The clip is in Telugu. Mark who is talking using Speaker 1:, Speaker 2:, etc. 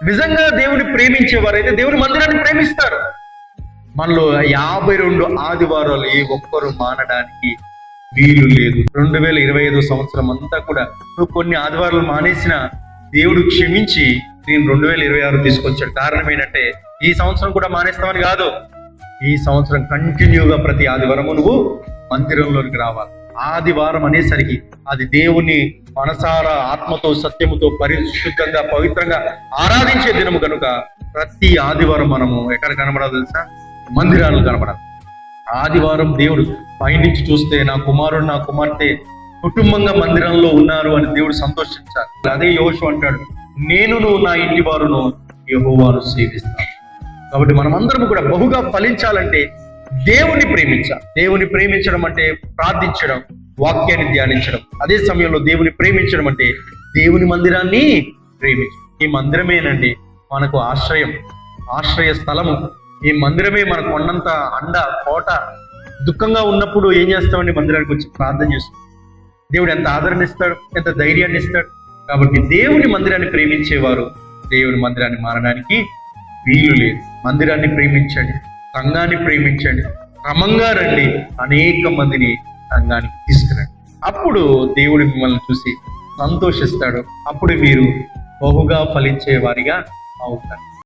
Speaker 1: నిజంగా దేవుని ప్రేమించేవారైతే దేవుని మందిరాన్ని ప్రేమిస్తారు. మనలో 52 ఆదివారాలు ఏ ఒక్కరు మానడానికి వీలు లేదు. 2025 సంవత్సరం అంతా కూడా నువ్వు కొన్ని ఆదివారాలు మానేసిన దేవుడు క్షమించి నేను 2026 తీసుకొచ్చాడు. కారణం ఏంటంటే ఈ సంవత్సరం కూడా మానేస్తామని కాదు, ఈ సంవత్సరం కంటిన్యూగా ప్రతి ఆదివారము నువ్వు మందిరంలోనికి రావాలి. ఆదివారం అనేసరికి అది దేవుని మనసారా ఆత్మతో సత్యముతో పరిశుద్ధంగా పవిత్రంగా ఆరాధించే దినము కనుక ప్రతి ఆదివారం మనము ఎక్కడ కనబడాలి తెలుసా? మందిరాలు కనబడాలి. ఆదివారం దేవుడు పైనుంచి చూస్తే నా కుమారుడు నా కుమార్తె కుటుంబంగా మందిరంలో ఉన్నారు అని దేవుడు సంతోషించాలి. అదే యోషువ అంటాడు, నేనును నా ఇంటి వారును యెహోవాను సేవిస్తాను. కాబట్టి మనమందరం కూడా బహుగా ఫలించాలంటే దేవుని ప్రేమించాలి. దేవుని ప్రేమించడం అంటే ప్రార్థించడం, వాక్యాన్ని ధ్యానించడం. అదే సమయంలో దేవుని ప్రేమించడం అంటే దేవుని మందిరాన్ని ప్రేమించడం. ఈ మందిరమేనండి మనకు ఆశ్రయ స్థలము. ఈ మందిరమే మనకు కొండంత అండ కోట. దుఃఖంగా ఉన్నప్పుడు ఏం చేస్తామండి? మందిరానికి వచ్చి ప్రార్థన చేస్తాం. దేవుడు ఎంత ఆదరణ ఇస్తాడు, ఎంత ధైర్యాన్ని ఇస్తాడు. కాబట్టి దేవుని మందిరాన్ని ప్రేమించేవారు దేవుని మందిరాన్ని మారడానికి వీలు లేదు. మందిరాన్ని ప్రేమించండి, సంఘాన్ని ప్రేమించండి, క్రమంగా రండి, అనేక మందిని సంఘానికి తీసుకురండి. అప్పుడు దేవుడు మిమ్మల్ని చూసి సంతోషిస్తాడు. అప్పుడు మీరు బహుగా ఫలించే వారిగా అవుతారు.